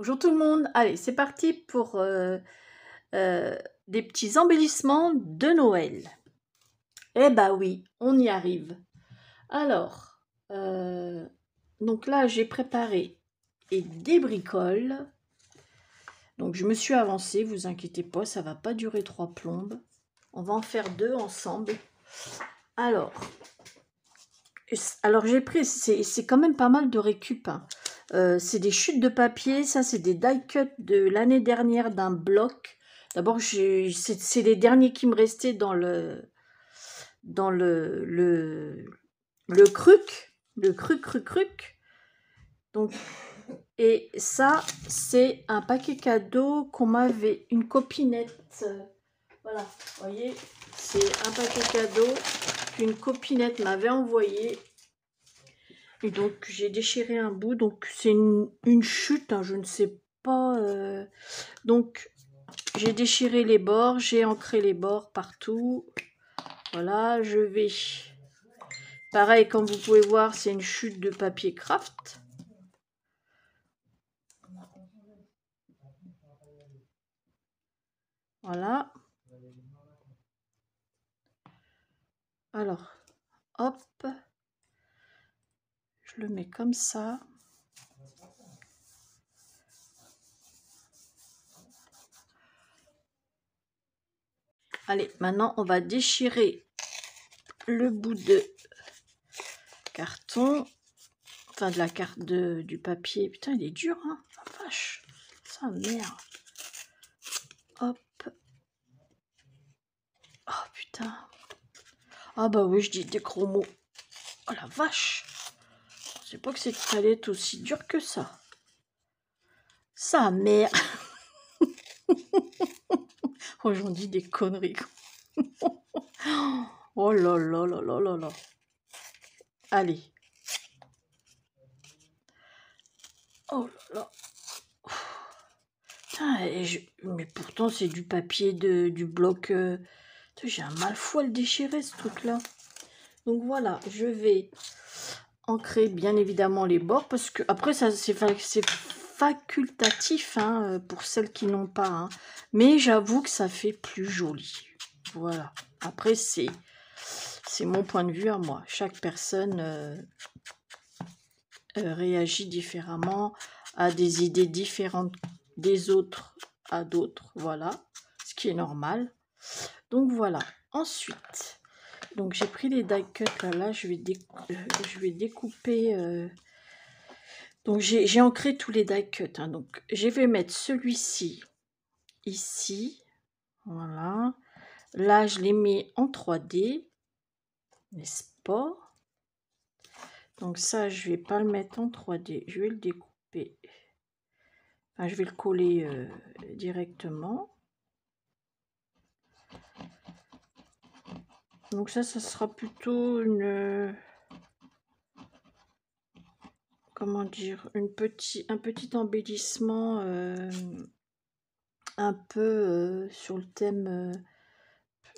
Bonjour tout le monde, allez c'est parti pour des petits embellissements de Noël. Eh bah oui, on y arrive. Alors, donc là j'ai préparé des bricoles. Donc je me suis avancée, vous inquiétez pas, ça va pas durer 3 plombes. On va en faire 2 ensemble. Alors j'ai pris, c'est quand même pas mal de récup, hein. C'est des chutes de papier, ça c'est des die cuts de l'année dernière d'un bloc. D'abord, c'est les derniers qui me restaient dans le cruc. Donc, et ça, c'est un paquet cadeau qu'on m'avait, une copinette. Voilà, vous voyez, c'est un paquet cadeau qu'une copinette m'avait envoyé. Et donc, j'ai déchiré un bout. Donc, c'est une chute, hein, je ne sais pas. Donc, j'ai déchiré les bords, j'ai ancré les bords partout. Voilà, je vais... Pareil, comme vous pouvez voir, c'est une chute de papier craft. Voilà. Alors, hop. Je le mets comme ça. Allez, maintenant, on va déchirer le bout de carton. Enfin, de la carte du papier. Putain, il est dur, hein. La vache. Ça, merde. Hop. Oh, putain. Ah bah oui, je dis des gros mots. Oh, la vache. Je sais pas que c'est allait être aussi dur que ça. Ça, merde. Oh, j'en dis des conneries. Oh là là là là là là. Allez. Oh là là. Putain, mais pourtant c'est du papier du bloc. J'ai un mal fou à le déchirer ce truc là. Donc voilà, je vais ancrer bien évidemment les bords parce que après ça c'est facultatif, hein, pour celles qui n'ont pas, hein. Mais j'avoue que ça fait plus joli. Voilà. Après c'est mon point de vue à moi. Chaque personne réagit différemment, a des idées différentes des autres à d'autres, voilà, ce qui est normal. Donc voilà. Ensuite, donc j'ai pris les die cuts là, je vais découper. Donc j'ai ancré tous les die cuts, hein. Donc je vais mettre celui-ci ici, voilà. Là je les mets en 3D, n'est-ce pas? Donc ça je vais pas le mettre en 3D, je vais le découper. Enfin, je vais le coller directement. Donc ça sera plutôt une... comment dire, un petit embellissement un peu sur le thème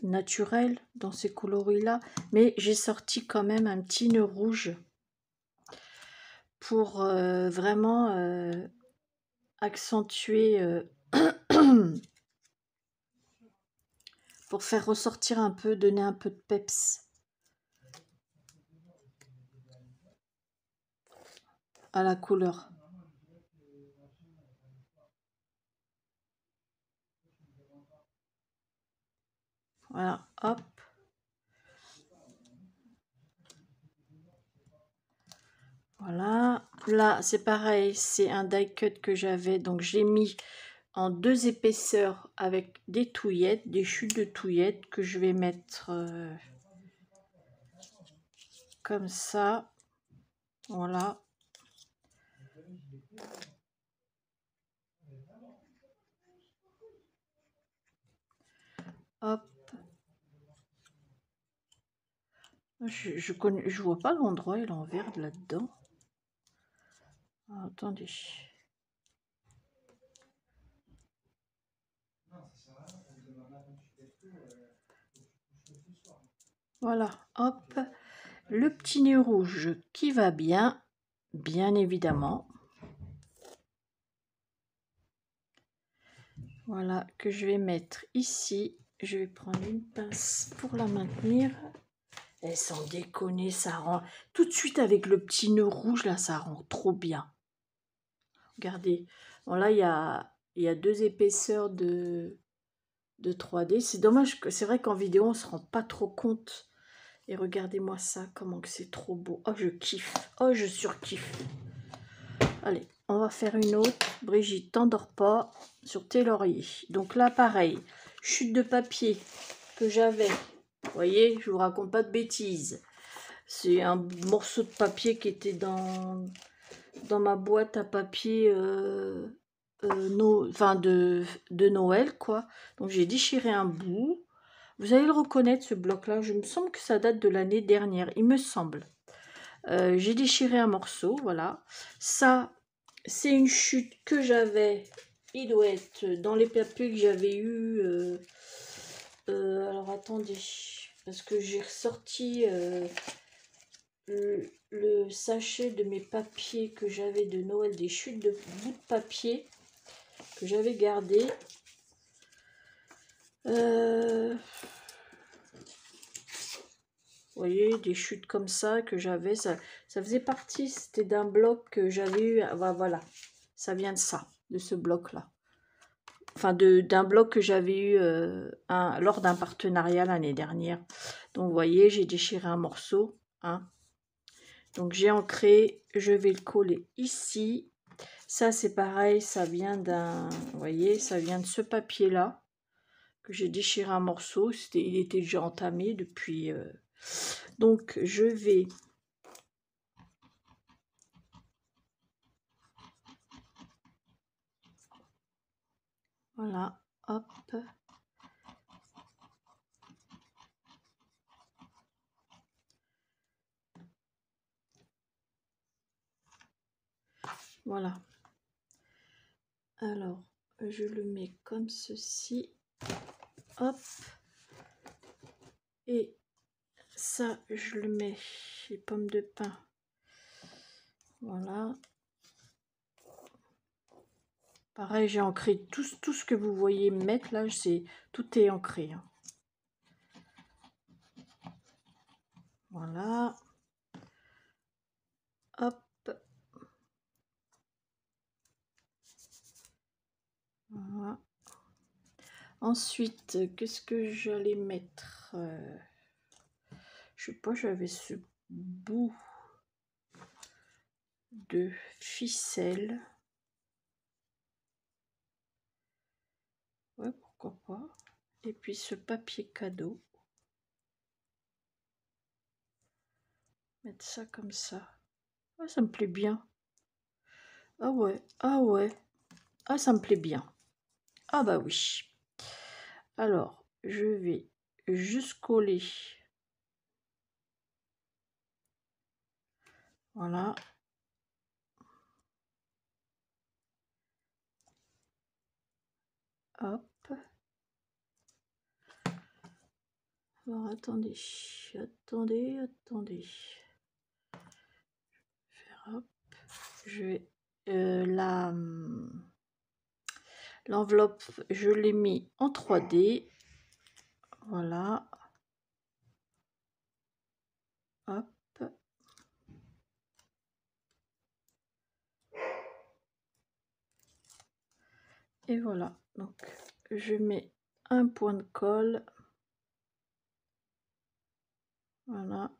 naturel dans ces coloris là, mais j'ai sorti quand même un petit nœud rouge pour vraiment accentuer pour faire ressortir un peu, donner un peu de peps à la couleur. Voilà, hop. Voilà, là c'est pareil, c'est un die cut que j'avais, donc j'ai mis en 2 épaisseurs avec des touillettes, des chutes de touillettes que je vais mettre comme ça, voilà. Hop. Je vois pas l'endroit, il est en vert là-dedans. Attendez. Voilà, hop. Le petit nez rouge qui va bien évidemment. Voilà, que je vais mettre ici. Je vais prendre une pince pour la maintenir. Et sans déconner, ça rend... Tout de suite avec le petit nœud rouge, là, ça rend trop bien. Regardez. Bon, là, il y a 2 épaisseurs de 3D. C'est dommage que... C'est vrai qu'en vidéo, on ne se rend pas trop compte. Et regardez-moi ça, comment que c'est trop beau. Oh, je kiffe. Oh, je surkiffe. Allez, on va faire une autre. Brigitte, t'endors pas sur tes lauriers. Donc là, pareil. Chute de papier que j'avais. Vous voyez, je vous raconte pas de bêtises. C'est un morceau de papier qui était dans ma boîte à papier enfin de Noël, quoi. Donc j'ai déchiré un bout. Vous allez le reconnaître, ce bloc-là. Je me semble que ça date de l'année dernière. Il me semble. J'ai déchiré un morceau, voilà. Ça, c'est une chute que j'avais. Il doit être dans les papiers que j'avais eu. Alors attendez, parce que j'ai ressorti le sachet de mes papiers que j'avais de Noël, des chutes de bouts de papier que j'avais gardé. Vous voyez, des chutes comme ça que j'avais, ça faisait partie, c'était d'un bloc que j'avais eu, voilà, ça vient de ça, de ce bloc-là. Enfin, d'un bloc que j'avais eu lors d'un partenariat l'année dernière. Donc, vous voyez, j'ai déchiré un morceau, hein. Donc, j'ai ancré, je vais le coller ici. Ça, c'est pareil, ça vient d'un, vous voyez, ça vient de ce papier-là, que j'ai déchiré un morceau. Il était déjà entamé depuis... Donc, je vais... Voilà, hop. Voilà. Alors, je le mets comme ceci. Hop. Et ça, je le mets, les pommes de pin. Voilà. Pareil, j'ai ancré tout ce que vous voyez mettre là, tout est ancré, hein. Voilà. Hop. Voilà. Ensuite, qu'est-ce que j'allais mettre? Je sais pas, j'avais ce bout de ficelle. Ouais, pourquoi pas. Et puis ce papier cadeau. Mettre ça comme ça. Ah, ça me plaît bien. Ah ouais, ah ouais. Ah, ça me plaît bien. Ah bah oui. Alors, je vais juste coller. Voilà. Hop. Alors, attendez. Attendez. Faire hop. Je vais... l'enveloppe, je l'ai mis en 3D. Voilà. Hop. Et voilà. Donc, je mets un point de colle. Voilà.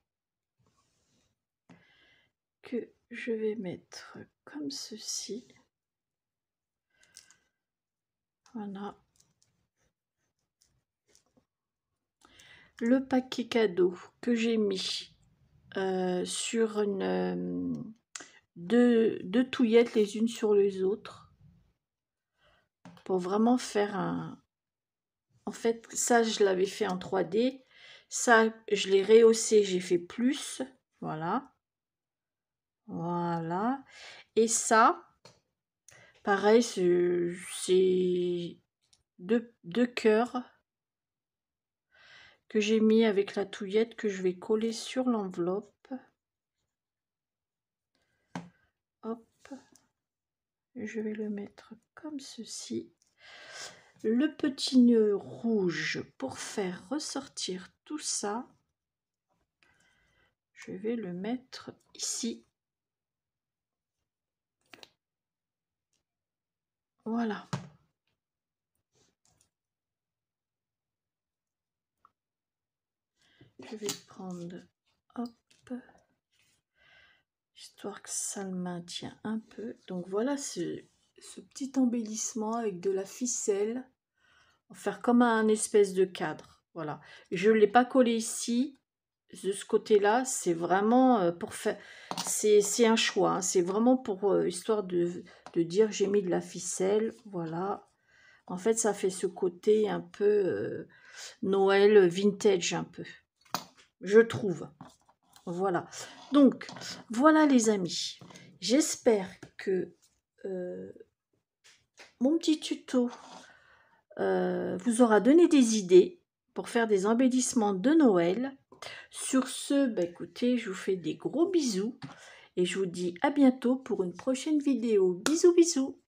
Que je vais mettre comme ceci. Voilà. Le paquet cadeau que j'ai mis sur deux touillettes les unes sur les autres pour vraiment faire un... En fait, ça, je l'avais fait en 3D. Ça, je l'ai rehaussé, j'ai fait plus. Voilà. Voilà. Et ça, pareil, c'est deux cœurs que j'ai mis avec la touillette que je vais coller sur l'enveloppe. Hop. Je vais le mettre comme ceci. le petit nœud rouge pour faire ressortir tout ça. Je vais le mettre ici. Voilà. Je vais prendre, hop, histoire que ça le maintient un peu. Donc voilà ce petit embellissement avec de la ficelle. On va faire comme un espèce de cadre. Voilà. Je ne l'ai pas collé ici. De ce côté-là, c'est vraiment pour faire... C'est un choix. Hein. C'est vraiment pour histoire de dire j'ai mis de la ficelle. Voilà. En fait, ça fait ce côté un peu Noël vintage un peu. Je trouve. Voilà. Donc, voilà les amis. J'espère que mon petit tuto vous aura donné des idées pour faire des embellissements de Noël. Sur ce, bah écoutez, je vous fais des gros bisous et je vous dis à bientôt pour une prochaine vidéo. Bisous, bisous.